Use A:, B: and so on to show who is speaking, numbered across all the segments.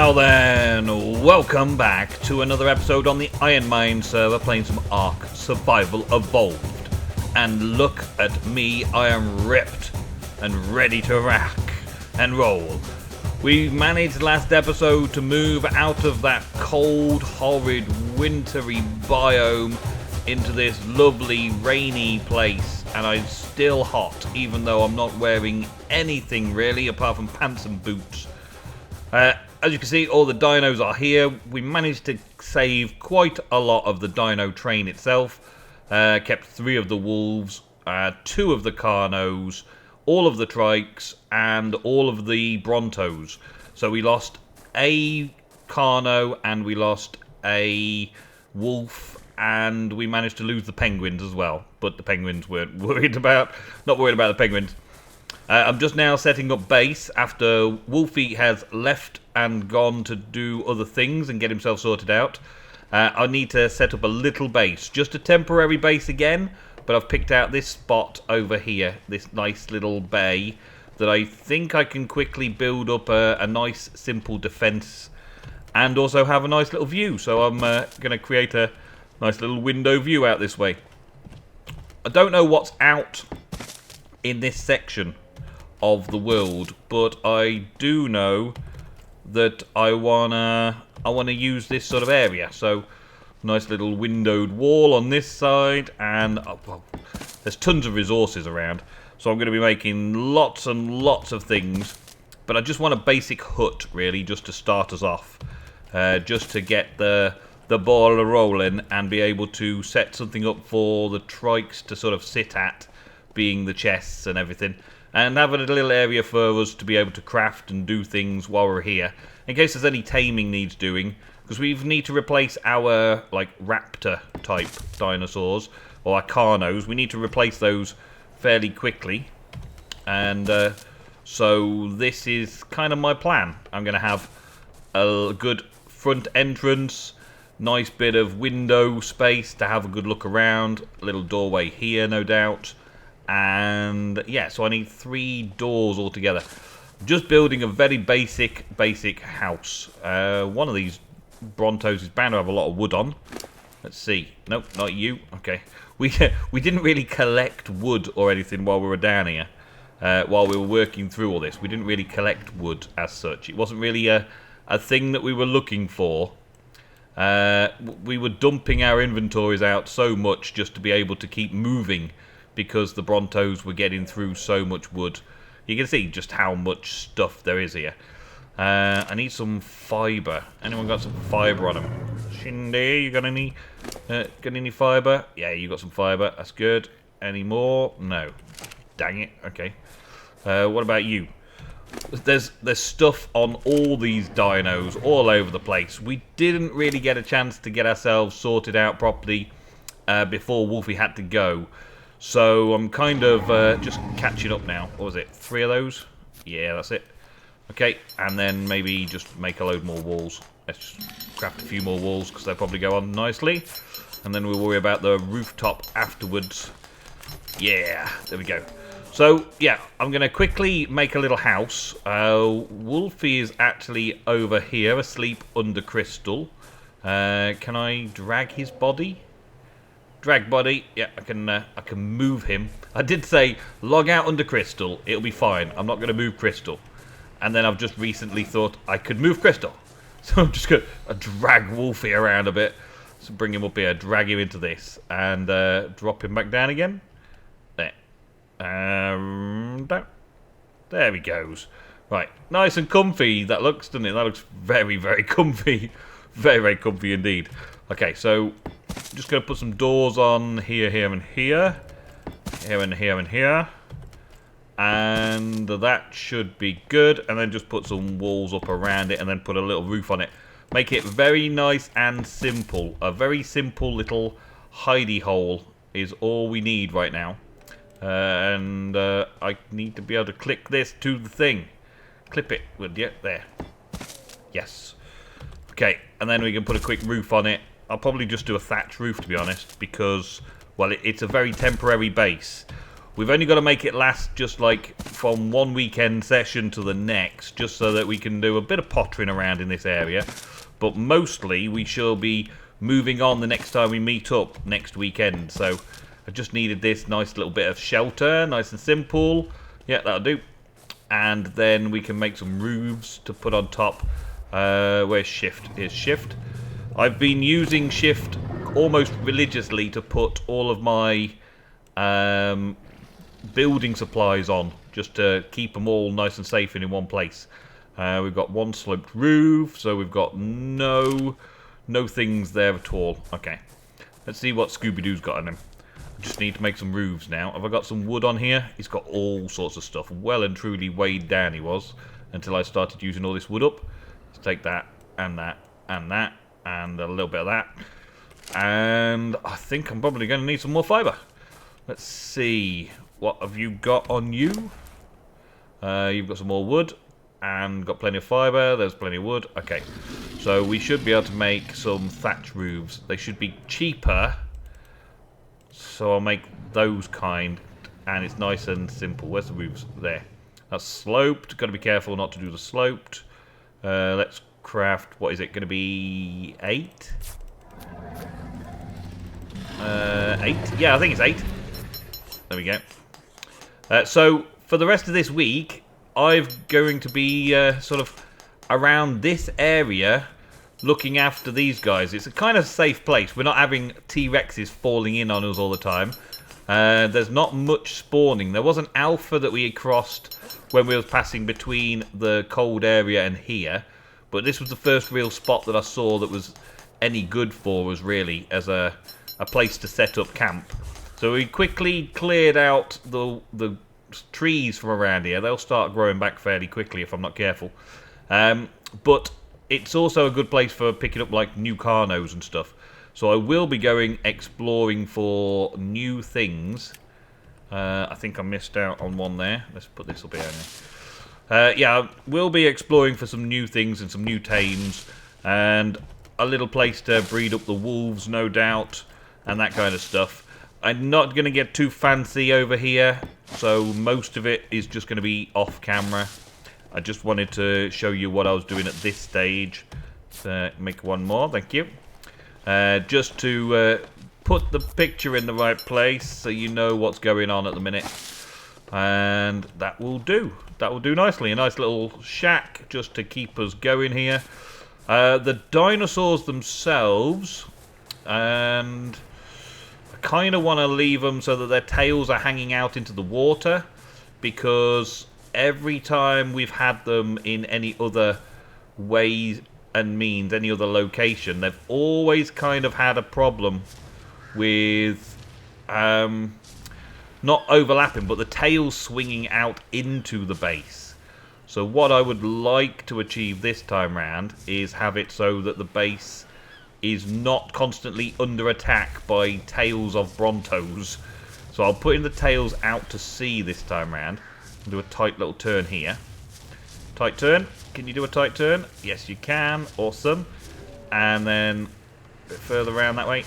A: Now then, welcome back to another episode on the Ironmine server playing some Ark Survival Evolved. And look at me, I am ripped and ready to rack and roll. We managed last episode to move out of that cold, horrid, wintry biome into this lovely, rainy place. And I'm still hot, even though I'm not wearing anything really apart from pants and boots. As you can see, all the dinos are here. We managed to save quite a lot of the dino train itself. Kept 3 of the wolves, 2 of the carnos, all of the trikes, and all of the brontos. So we lost a carno, and we lost a wolf, and we managed to lose the penguins as well. But the penguins weren't not worried about the penguins. I'm just now setting up base after Wolfie has left and gone to do other things and get himself sorted out. I need to set up a little base, just a temporary base again, but I've picked out this spot over here, this nice little bay, that I think I can quickly build up a nice simple defense and also have a nice little view. So I'm going to create a nice little window view out this way. I don't know what's out in this section of the world, but I do know that I wanna use this sort of area. So nice little windowed wall on this side, and well, there's tons of resources around, so I'm going to be making lots and lots of things. But I just want a basic hut really, just to start us off, just to get the ball rolling and be able to set something up for the trikes to sort of sit at, being the chests and everything. And have a little area for us to be able to craft and do things while we're here, in case there's any taming needs doing, because we need to replace our like raptor type dinosaurs or our carnos. We need to replace those fairly quickly, and so this is kind of my plan. I'm going to have a good front entrance, nice bit of window space to have a good look around, a little doorway here no doubt. And yeah, so I need 3 doors altogether. Just building a very basic house. One of these brontos is bound to have a lot of wood on. Let's see. Nope, not you. Okay. We didn't really collect wood or anything while we were down here. While we were working through all this. We didn't really collect wood as such. It wasn't really a thing that we were looking for. We were dumping our inventories out so much just to be able to keep moving, because the brontos were getting through so much wood. You can see just how much stuff there is here. I need some fibre. Anyone got some fibre on them? Shindy, you got any fibre? Yeah, you got some fibre. That's good. Any more? No. Dang it. Okay. What about you? There's stuff on all these dinos all over the place. We didn't really get a chance to get ourselves sorted out properly before Wolfie had to go. So I'm kind of just catching up now. What was it? 3 of those? Yeah, that's it. Okay, and then maybe just make a load more walls. Let's just craft a few more walls because they'll probably go on nicely. And then we'll worry about the rooftop afterwards. Yeah, there we go. So, yeah, I'm going to quickly make a little house. Wolfie is actually over here, asleep under crystal. Can I drag his body? Drag body, yeah, I can move him. I did say log out under crystal, it'll be fine. I'm not going to move crystal. And then I've just recently thought I could move crystal. So I'm just going to drag Wolfie around a bit. So bring him up here, drag him into this, and drop him back down again. There. There he goes. Right, nice and comfy that looks, doesn't it? That looks very, very comfy. Very, very comfy indeed. Okay, so just going to put some doors on here, here, and here. Here, and here, and here. And that should be good. And then just put some walls up around it and then put a little roof on it. Make it very nice and simple. A very simple little hidey hole is all we need right now. I need to be able to click this to the thing. Clip it, would you? There. Yes. Okay, and then we can put a quick roof on it. I'll probably just do a thatch roof, to be honest, because, well, it's a very temporary base. We've only got to make it last just like from one weekend session to the next, just so that we can do a bit of pottering around in this area. But mostly we shall be moving on the next time we meet up next weekend. So I just needed this nice little bit of shelter, nice and simple. Yeah, that'll do. And then we can make some roofs to put on top. Where's shift? Here's shift. I've been using shift almost religiously to put all of my building supplies on, just to keep them all nice and safe and in one place. We've got one sloped roof, so we've got no things there at all. Okay, let's see what Scooby-Doo's got on him. I just need to make some roofs now. Have I got some wood on here? He's got all sorts of stuff. Well and truly weighed down he was, until I started using all this wood up. Let's take that, and that, and that, and a little bit of that. And I think I'm probably going to need some more fibre. Let's see. What have you got on you? You've got some more wood. And got plenty of fibre. There's plenty of wood. Okay. So we should be able to make some thatch roofs. They should be cheaper. So I'll make those kind. And it's nice and simple. Where's the roofs? There. That's sloped. Got to be careful not to do the sloped. Let's craft. What is it going to be? 8? 8? Yeah, I think it's 8. There we go. So for the rest of this week, I'm going to be sort of around this area looking after these guys. It's a kind of safe place. We're not having T-Rexes falling in on us all the time. There's not much spawning. There was an alpha that we had crossed when we were passing between the cold area and here. But this was the first real spot that I saw that was any good for us, really, as a place to set up camp. So we quickly cleared out the trees from around here. They'll start growing back fairly quickly if I'm not careful. But it's also a good place for picking up like new carnos and stuff. So I will be going exploring for new things. I think I missed out on one there. Let's put this up here. Yeah, we'll be exploring for some new things and some new tames. And a little place to breed up the wolves, no doubt. And that kind of stuff. I'm not going to get too fancy over here. So most of it is just going to be off camera. I just wanted to show you what I was doing at this stage. So make one more, thank you. Just to put the picture in the right place so you know what's going on at the minute. And that will do. That will do nicely. A nice little shack just to keep us going here. The dinosaurs themselves, and I kind of want to leave them so that their tails are hanging out into the water, because every time we've had them in any other ways and means, any other location, they've always kind of had a problem with not overlapping, but the tails swinging out into the base. So what I would like to achieve this time round is have it so that the base is not constantly under attack by tails of Brontos. So I'll put in the tails out to sea this time round. I'll do a tight little turn here. Tight turn. Can you do a tight turn? Yes, you can. Awesome. And then a bit further around that way.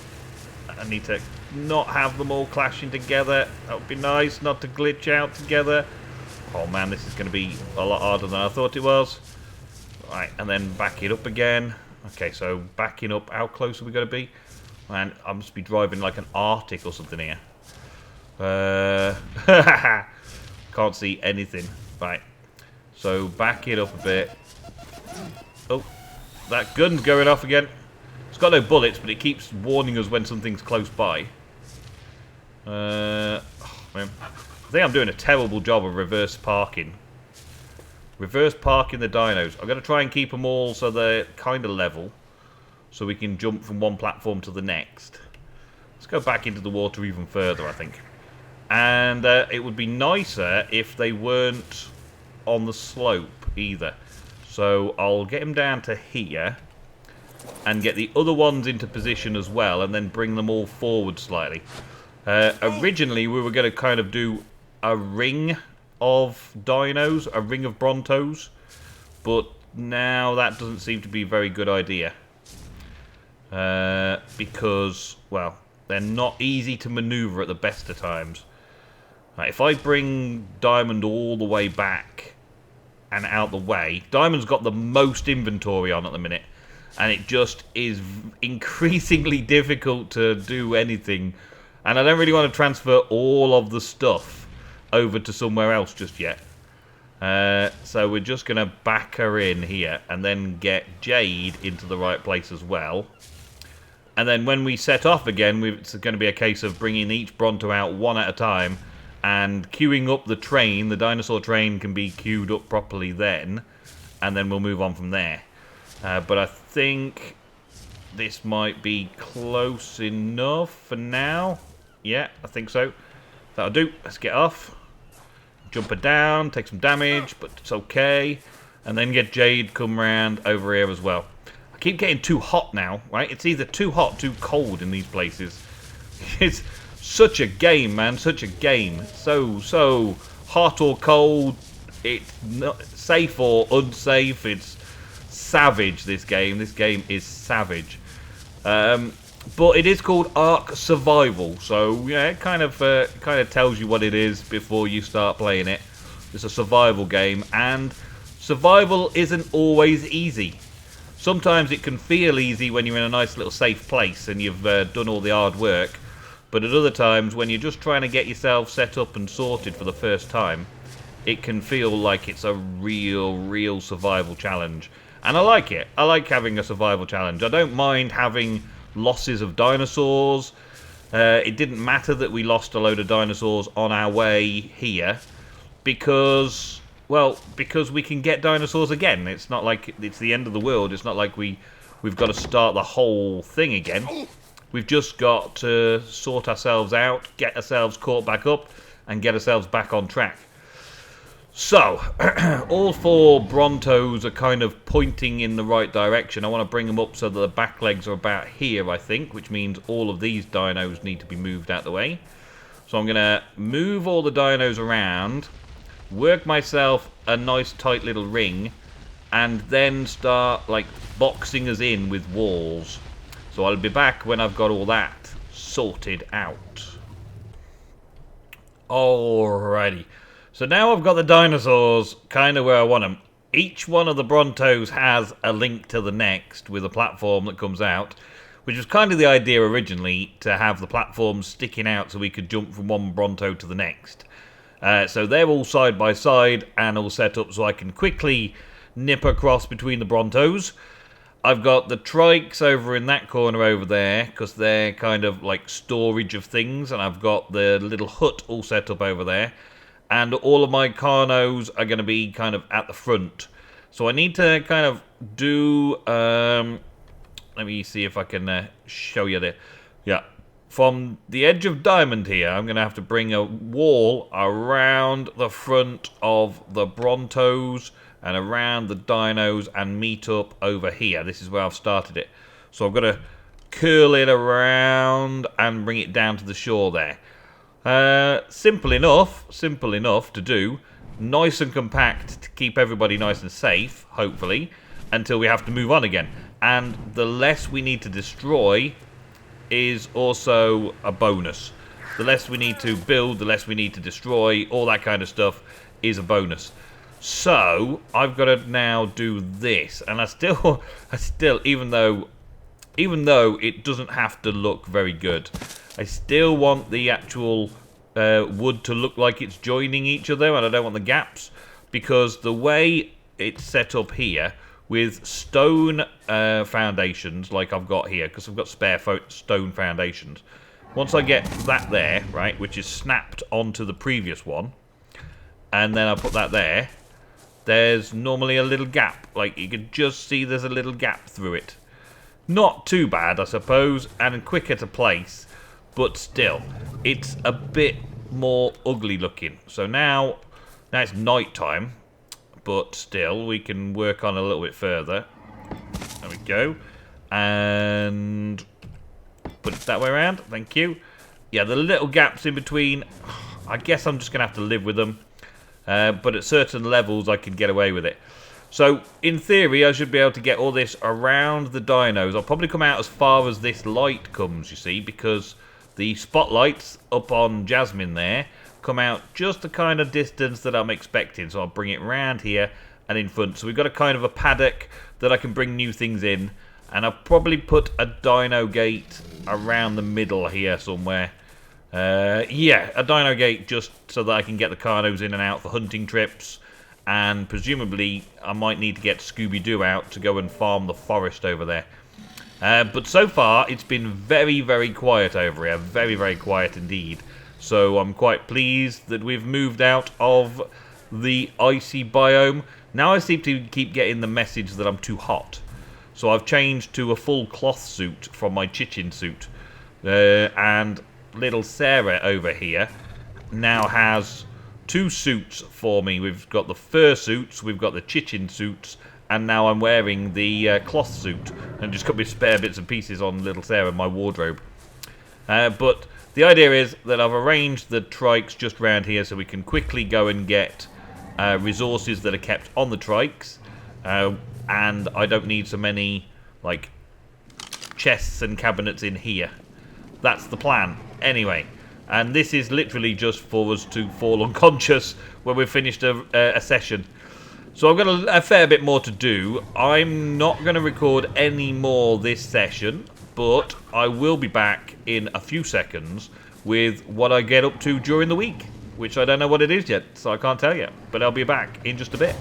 A: I need to not have them all clashing together. That would be nice, not to glitch out together. Oh man, this is going to be a lot harder than I thought it was. Right, and then back it up again. Okay, so backing up, how close are we going to be? Man, I must be driving like an Arctic or something here. Can't see anything. Right, so back it up a bit. Oh, that gun's going off again. It's got no bullets, but it keeps warning us when something's close by. Oh, man. I think I'm doing a terrible job of reverse parking. Reverse parking the dinos. I'm going to try and keep them all so they're kind of level, so we can jump from one platform to the next. Let's go back into the water even further, I think. And it would be nicer if they weren't on the slope either. So I'll get them down to here and get the other ones into position as well, and then bring them all forward slightly. Originally, we were going to kind of do a ring of dinos, a ring of Brontos, but now that doesn't seem to be a very good idea. Because, well, they're not easy to maneuver at the best of times. Right, if I bring Diamond all the way back and out the way, Diamond's got the most inventory on at the minute, and it just is increasingly difficult to do anything. And I don't really want to transfer all of the stuff over to somewhere else just yet. So we're just going to back her in here and then get Jade into the right place as well. And then when we set off again, it's going to be a case of bringing each Bronto out one at a time and queuing up the train. The dinosaur train can be queued up properly then, and then we'll move on from there. But I think this might be close enough for now. Yeah, I think so. That'll do. Let's get off. Jump her down, take some damage, but it's okay. And then get Jade come round over here as well. I keep getting too hot now, right? It's either too hot, too cold in these places. It's such a game, man. Such a game. So hot or cold. It's not safe or unsafe. It's savage, this game. This game is savage. But it is called Ark Survival, so yeah, it kind of tells you what it is before you start playing it. It's a survival game, and survival isn't always easy. Sometimes it can feel easy when you're in a nice little safe place and you've done all the hard work, but at other times when you're just trying to get yourself set up and sorted for the first time, it can feel like it's a real survival challenge. And I like it. I like having a survival challenge. I don't mind having losses of dinosaurs. It didn't matter that we lost a load of dinosaurs on our way here because we can get dinosaurs again. It's not like it's the end of the world. It's not like we've got to start the whole thing again. We've just got to sort ourselves out, get ourselves caught back up, and get ourselves back on track. So, all four Brontos are kind of pointing in the right direction. I want to bring them up so that the back legs are about here, I think, which means all of these dinos need to be moved out the way. So I'm going to move all the dinos around, work myself a nice tight little ring, and then start, like, boxing us in with walls. So I'll be back when I've got all that sorted out. Alrighty. So now I've got the dinosaurs kind of where I want them. Each one of the Brontos has a link to the next with a platform that comes out, which was kind of the idea originally, to have the platforms sticking out so we could jump from one Bronto to the next. So they're all side by side and all set up so I can quickly nip across between the Brontos. I've got the trikes over in that corner over there because they're kind of like storage of things, and I've got the little hut all set up over there. And all of my Carnos are going to be kind of at the front. So I need to kind of do... let me see if I can show you there. Yeah. From the edge of Diamond here, I'm going to have to bring a wall around the front of the Brontos and around the Dinos and meet up over here. This is where I've started it. So I've got to curl it around and bring it down to the shore there. Simple enough to do. Nice and compact to keep everybody nice and safe, hopefully, until we have to move on again. And the less we need to destroy is also a bonus. The less we need to build, the less we need to destroy, all that kind of stuff is a bonus. So I've got to now do this, and I still, even though it doesn't have to look very good, I still want the actual wood to look like it's joining each other, and I don't want the gaps, because the way it's set up here with stone foundations like I've got here, because I've got spare stone foundations, once I get that there, right, which is snapped onto the previous one, and then I put that there, there's normally a little gap. Like, you can just see there's a little gap through it. Not too bad, I suppose, and quicker to place, but still, it's a bit more ugly looking. So now it's night time, but still, we can work on a little bit further. There we go. And put it that way around, thank you. Yeah, the little gaps in between, I guess I'm just going to have to live with them. But at certain levels, I can get away with it. So, in theory, I should be able to get all this around the dinos. I'll probably come out as far as this light comes, you see, because the spotlight's up on Jasmine there, come out just the kind of distance that I'm expecting. So I'll bring it round here and in front. So we've got a kind of a paddock that I can bring new things in. And I'll probably put a dino gate around the middle here somewhere. Yeah, a dino gate just so that I can get the carnos in and out for hunting trips. And presumably I might need to get Scooby-Doo out to go and farm the forest over there. But so far it's been very, very quiet over here. Very, very quiet indeed. So I'm quite pleased that we've moved out of the icy biome. Now I seem to keep getting the message that I'm too hot. So I've changed to a full cloth suit from my chichen suit. And little Sarah over here now has 2 suits for me. We've got the fur suits, we've got the chichen suits, and now I'm wearing the cloth suit. And just got me spare bits and pieces on little Sarah in my wardrobe. But the idea is that I've arranged the trikes just round here so we can quickly go and get resources that are kept on the trikes. And I don't need so many, like, chests and cabinets in here. That's the plan. Anyway, and this is literally just for us to fall unconscious when we've finished a session. So I've got a fair bit more to do. I'm not going to record any more this session, but I will be back in a few seconds with what I get up to during the week, which I don't know what it is yet, so I can't tell you. But I'll be back in just a bit.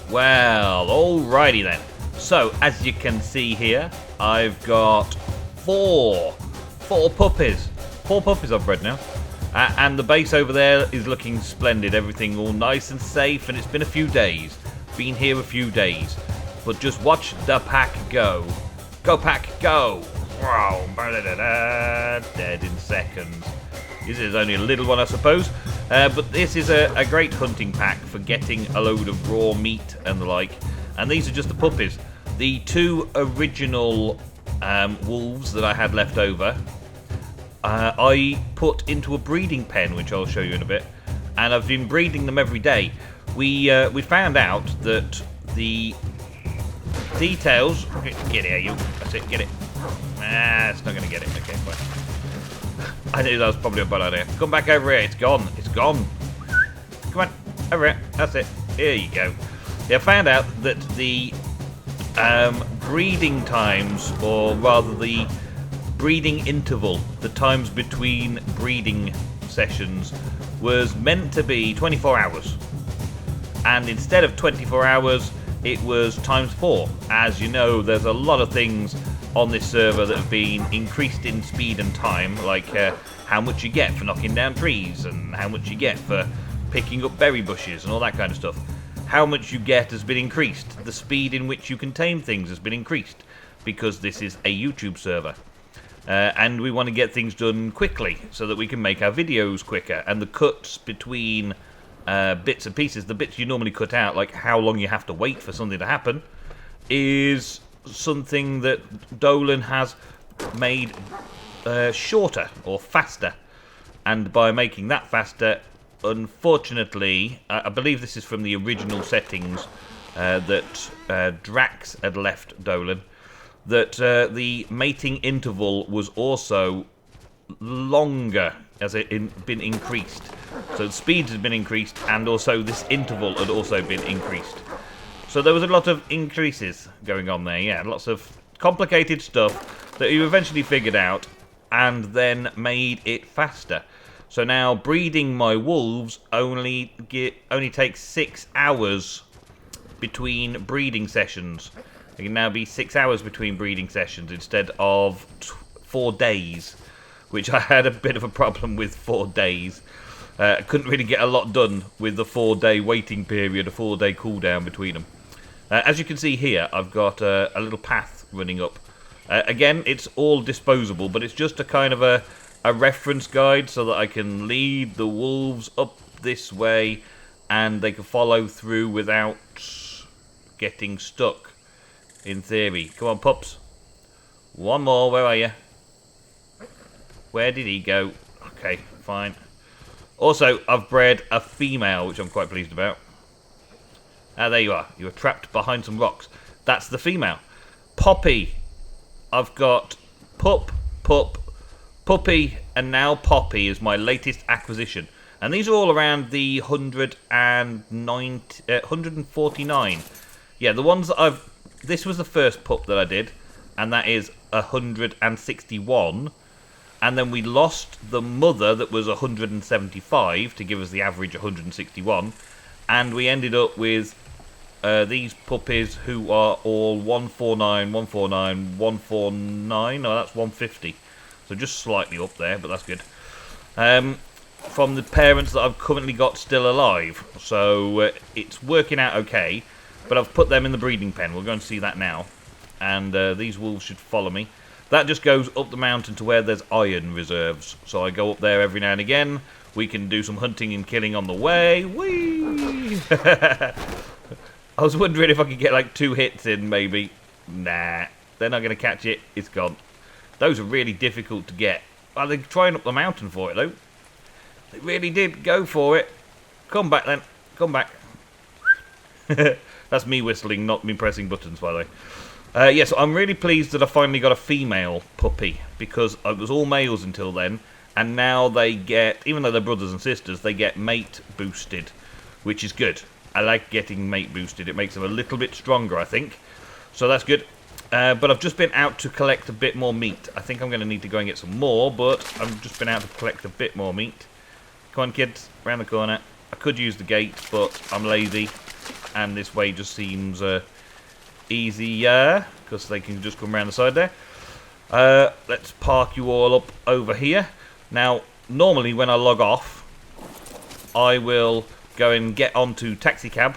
A: Well, alrighty then. So, as you can see here, I've got four puppies. 4 puppies I've bred now. And the base over there is looking splendid. Everything all nice and safe, and it's been a few days. Been here a few days. But just watch the pack go. Go pack, go! Wow, dead in seconds. This is only a little one, I suppose. But this is a great hunting pack for getting a load of raw meat and the like. And these are just the puppies. The 2 original wolves that I had left over, I put into a breeding pen, which I'll show you in a bit. And I've been breeding them every day. We found out that the details... Get here, you. That's it, get it. Ah, it's not going to get it. Okay, fine. I knew that was probably a bad idea. Come back over here. It's gone. It's gone. Come on. Over here. That's it. Here you go. I found out that the breeding times, or rather the breeding interval, the times between breeding sessions, was meant to be 24 hours. And instead of 24 hours, it was times 4. As you know, there's a lot of things on this server that have been increased in speed and time, like how much you get for knocking down trees, and how much you get for picking up berry bushes, and all that kind of stuff. How much you get has been increased. The speed in which you can tame things has been increased, because this is a YouTube server. And we want to get things done quickly, so that we can make our videos quicker. And the cuts between bits and pieces, the bits you normally cut out, like how long you have to wait for something to happen, is something that Dolan has made shorter or faster. And by making that faster, unfortunately, I believe this is from the original settings that Drax had left Dolan, that the mating interval was also longer, as it been increased. So the speed has been increased, and also this interval had also been increased. So there was a lot of increases going on there, yeah, lots of complicated stuff that you eventually figured out and then made it faster. So now breeding my wolves only takes 6 hours between breeding sessions. It can now be 6 hours between breeding sessions instead of 4 days, which I had a bit of a problem with 4 days. I couldn't really get a lot done with the 4-day waiting period, a 4-day cooldown between them. As you can see here, I've got a little path running up. Again, it's all disposable, but it's just a kind of a reference guide so that I can lead the wolves up this way and they can follow through without getting stuck, in theory. Come on, pups. One more, where are you? Where did he go? Okay, fine. Also, I've bred a female, which I'm quite pleased about. Ah, there you are. You were trapped behind some rocks. That's the female. Poppy. I've got Puppy, and now Poppy is my latest acquisition. And these are all around the 149. Yeah, the ones that I've... This was the first pup that I did, and that is 161. And then we lost the mother that was 175 to give us the average 161. And we ended up with these puppies who are all 149, 149, 149. Oh, that's 150. So just slightly up there, but that's good. From the parents that I've currently got still alive. So it's working out okay. But I've put them in the breeding pen. We're going to see that now. And these wolves should follow me. That just goes up the mountain to where there's iron reserves. So I go up there every now and again. We can do some hunting and killing on the way. Whee! I was wondering if I could get like 2 hits in, maybe. Nah, they're not going to catch it. It's gone. Those are really difficult to get. Well, they're trying up the mountain for it, though. They really did go for it. Come back, then. Come back. That's me whistling, not me pressing buttons, by the way. Yes, I'm really pleased that I finally got a female puppy, because it was all males until then, and now they get, even though they're brothers and sisters, they get mate boosted, which is good. I like getting mate boosted. It makes them a little bit stronger, I think. So that's good. But I've just been out to collect a bit more meat. I think I'm going to need to go and get some more, but I've just been out to collect a bit more meat. Come on, kids, round the corner. I could use the gate, but I'm lazy, and this way just seems easier, because they can just come around the side there. Let's park you all up over here. Now, normally when I log off, I will go and get onto taxicab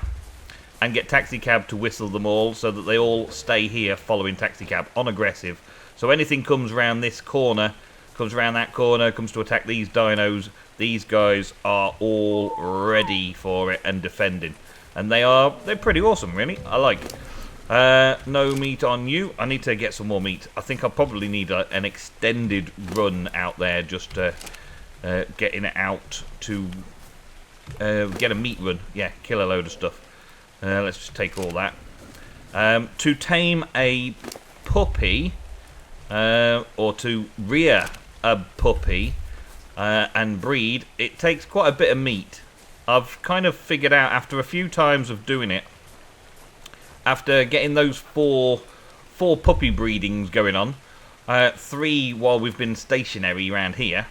A: and get taxicab to whistle them all so that they all stay here following taxicab on aggressive. So anything comes around this corner, comes around that corner, comes to attack these dinos, these guys are all ready for it and defending. And they're pretty awesome, really. I like it. No meat on you. I need to get some more meat. I think I'll probably need an extended run out there, just getting it out to get a meat run. Yeah, kill a load of stuff. Let's just take all that. To tame a puppy, or to rear a puppy and breed, it takes quite a bit of meat. I've kind of figured out after a few times of doing it, after getting those four puppy breedings going on, 3 while we've been stationary around here,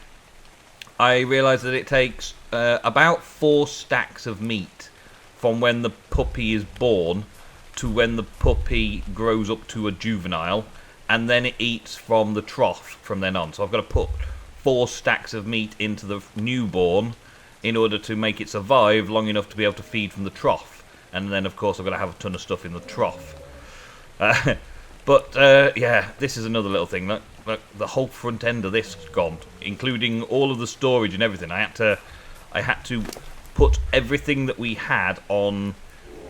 A: I realised that it takes about 4 stacks of meat from when the puppy is born to when the puppy grows up to a juvenile, and then it eats from the trough from then on. So I've got to put 4 stacks of meat into the newborn in order to make it survive long enough to be able to feed from the trough. And then, of course, I've got to have a ton of stuff in the trough. Yeah, this is another little thing. Look, the whole front end of this is gone, including all of the storage and everything. I had to put everything that we had on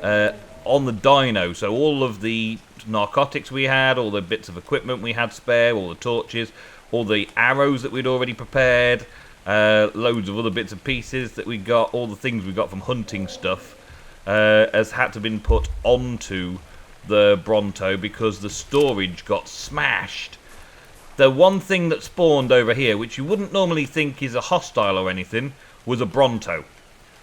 A: the dino. So all of the narcotics we had, all the bits of equipment we had spare, all the torches, all the arrows that we'd already prepared, loads of other bits and pieces that we got, all the things we got from hunting stuff, has had to been put onto the Bronto because the storage got smashed. The one thing that spawned over here, which you wouldn't normally think is a hostile or anything, was a Bronto.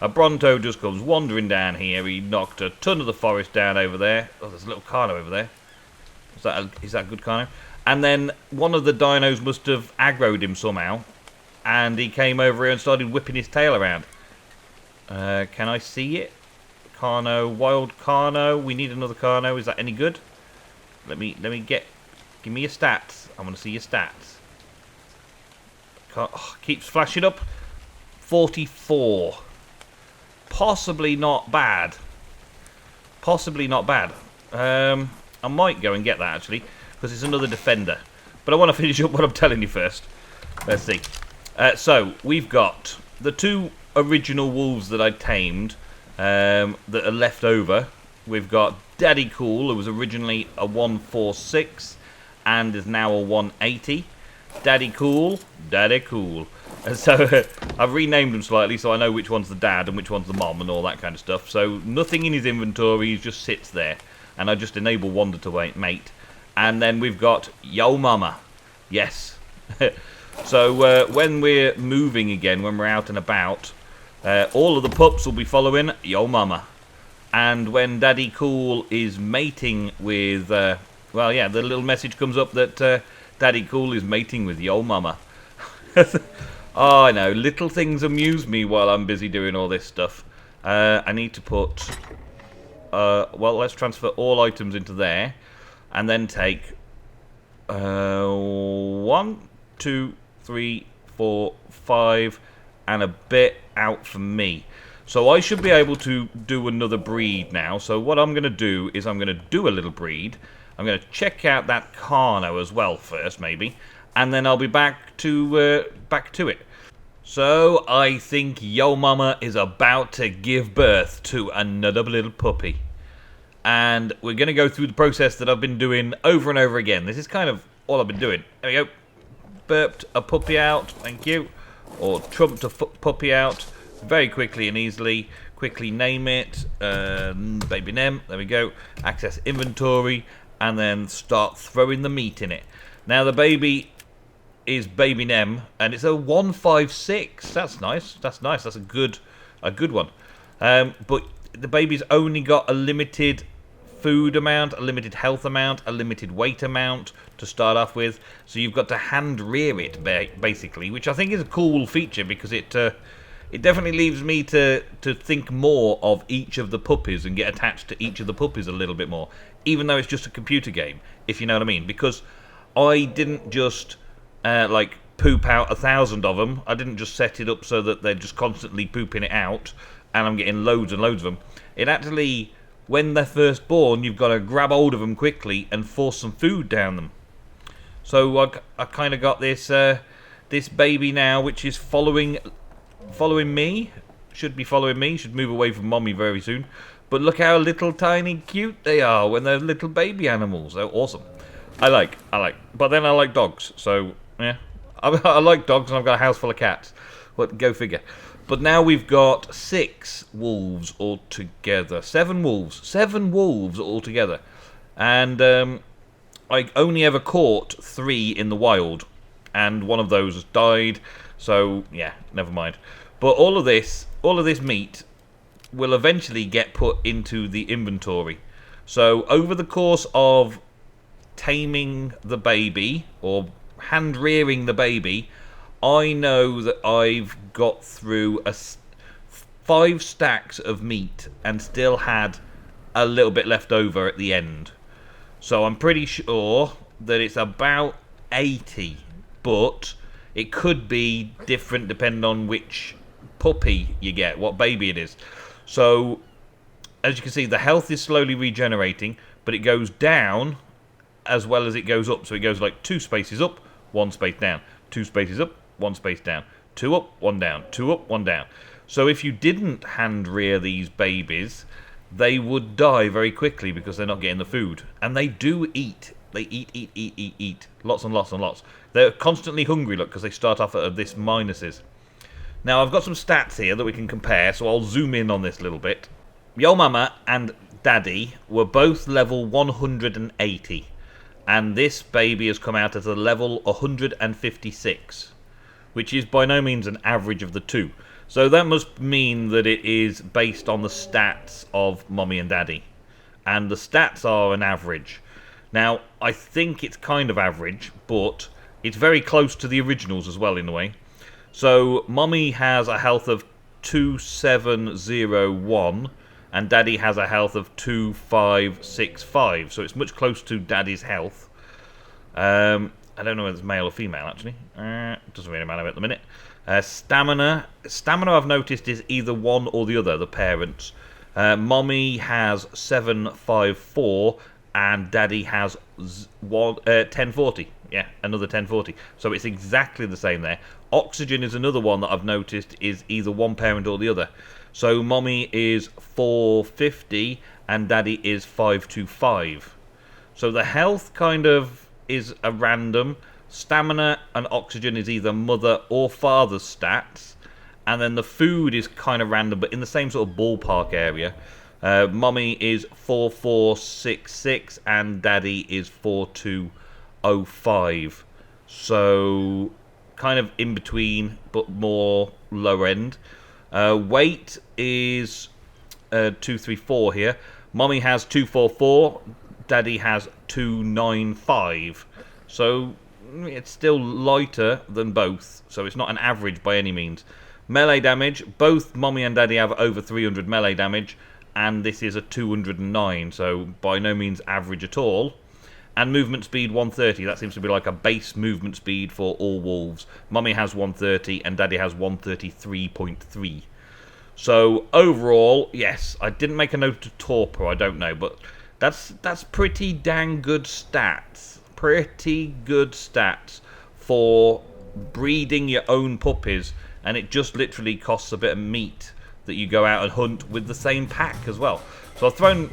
A: A Bronto just comes wandering down here. He knocked a ton of the forest down over there. Oh, there's a little Carno over there. Is that a good Carno? And then one of the dinos must have aggroed him somehow, and he came over here and started whipping his tail around. Can I see it? Carno, wild Carno. We need another Carno. Is that any good? Let me get. Give me your stats. I want to see your stats. Keeps flashing up. 44. Possibly not bad. Possibly not bad. I might go and get that actually, because it's another defender. But I want to finish up what I'm telling you first. Let's see. So we've got the 2 original wolves that I tamed. That are left over. We've got Daddy Cool, who was originally a 146 and is now a 180. Daddy Cool. And so I've renamed him slightly so I know which one's the dad and which one's the mom and all that kind of stuff. So nothing in his inventory, he just sits there. And I just enable Wander to mate. And then we've got Yo Mama. Yes. So when we're moving again, when we're out and about, All of the pups will be following Yo Mama. And when Daddy Cool is mating with... well, yeah, the little message comes up that Daddy Cool is mating with Yo Mama. Oh, I know. Little things amuse me while I'm busy doing all this stuff. I need to put... well, let's transfer all items into there. And then take... 1, 2, 3, 4, 5... and a bit out for me. So I should be able to do another breed now. So what I'm going to do is I'm going to do a little breed. I'm going to check out that Carno as well first, maybe. And then I'll be back to it. So I think Yo Mama is about to give birth to another little puppy. And we're going to go through the process that I've been doing over and over again. This is kind of all I've been doing. There we go. Burped a puppy out. Thank you. Or trumped a puppy out very quickly and easily. Quickly name it. Baby Nem. There we go. Access inventory. And then start throwing the meat in it. Now the baby is Baby Nem. And it's a 156. That's nice. That's nice. That's a good one. But the baby's only got a limited food amount, a limited health amount, a limited weight amount to start off with. So you've got to hand rear it, basically, which I think is a cool feature because it definitely leaves me to think more of each of the puppies and get attached to each of the puppies a little bit more, even though it's just a computer game, if you know what I mean. Because I didn't just like poop out 1,000 of them. I didn't just set it up so that they're just constantly pooping it out and I'm getting loads and loads of them. It actually, when they're first born, you've got to grab hold of them quickly and force some food down them. So I kind of got this this baby now, which is following me. Should be following me. Should move away from mommy very soon. But look how little tiny cute they are when they're little baby animals. They're awesome. I like. But then I like dogs. So yeah, I like dogs, and I've got a house full of cats. But go figure. But now we've got 6 wolves altogether. 7 wolves. 7 wolves altogether. And I only ever caught 3 in the wild. And one of those died. So, yeah, never mind. But all of this meat will eventually get put into the inventory. So, over the course of taming the baby, or hand-rearing the baby, I know that I've got through 5 stacks of meat and still had a little bit left over at the end. So I'm pretty sure that it's about 80, but it could be different depending on which puppy you get, what baby it is. So as you can see, the health is slowly regenerating, but it goes down as well as it goes up. So it goes like 2 spaces up, 1 space down, 2 spaces up, 1 space down, 2 up, 1 down, 2 up, 1 down. So if you didn't hand rear these babies, they would die very quickly because they're not getting the food. And they do eat. They eat. Lots and lots and lots. They're constantly hungry, look, because they start off at this minuses. Now, I've got some stats here that we can compare, so I'll zoom in on this a little bit. Yo Mama and Daddy were both level 180. And this baby has come out at a level 156. Which is by no means an average of the 2. So that must mean that it is based on the stats of Mommy and Daddy. And the stats are an average. Now, I think it's kind of average, but it's very close to the originals as well in a way. So, Mommy has a health of 2701, and Daddy has a health of 2565. So it's much closer to Daddy's health. I don't know whether it's male or female, actually. Doesn't really matter at the minute. Stamina I've noticed is either one or the other, the parents. Mommy has 754 and Daddy has 1040. Yeah, another 1040. So it's exactly the same there. Oxygen is another one that I've noticed is either one parent or the other. So Mommy is 450 and Daddy is 525. So the health kind of is a random. Stamina and oxygen is either mother or father's stats. And then the food is kind of random, but in the same sort of ballpark area. Mommy is 4466 and Daddy is 4205. So kind of in between, but more lower end. Weight is 234 here. Mommy has 244. Daddy has 295. So it's still lighter than both. So it's not an average by any means. Melee damage. Both Mommy and Daddy have over 300 melee damage. And this is a 209. So by no means average at all. And movement speed 130. That seems to be like a base movement speed for all wolves. Mummy has 130 and Daddy has 133.3. So overall, yes, I didn't make a note to torpor, I don't know, but that's pretty dang good stats. Pretty good stats for breeding your own puppies, and it just literally costs a bit of meat that you go out and hunt with the same pack as well. So I've thrown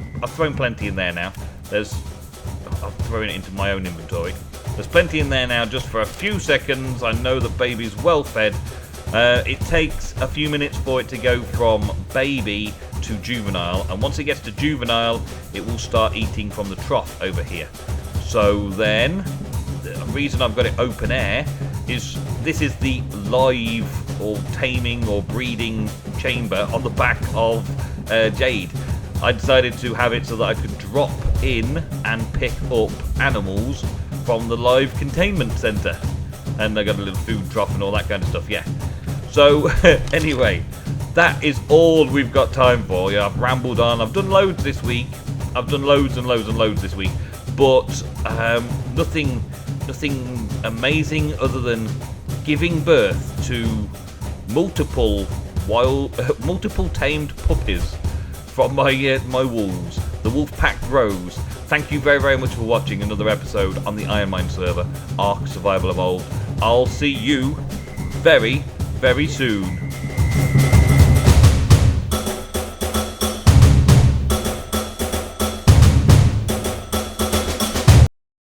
A: plenty in there now. I've thrown it into my own inventory. There's plenty in there now just for a few seconds. I know the baby's well fed. It takes a few minutes for it to go from baby to juvenile, and once it gets to juvenile, it will start eating from the trough over here. So then, the reason I've got it open air is this is the live or taming or breeding chamber on the back of Jade. I decided to have it so that I could drop in and pick up animals from the live containment centre. And I got a little food trough and all that kind of stuff, yeah. So, anyway, that is all we've got time for. Yeah, I've rambled on. I've done loads this week. I've done loads and loads and loads this week. But nothing amazing other than giving birth to multiple tamed puppies from my wolves. The wolf pack grows. Thank you very, very much for watching another episode on the Ironmine server, Ark Survival Evolved. I'll see you very, very soon.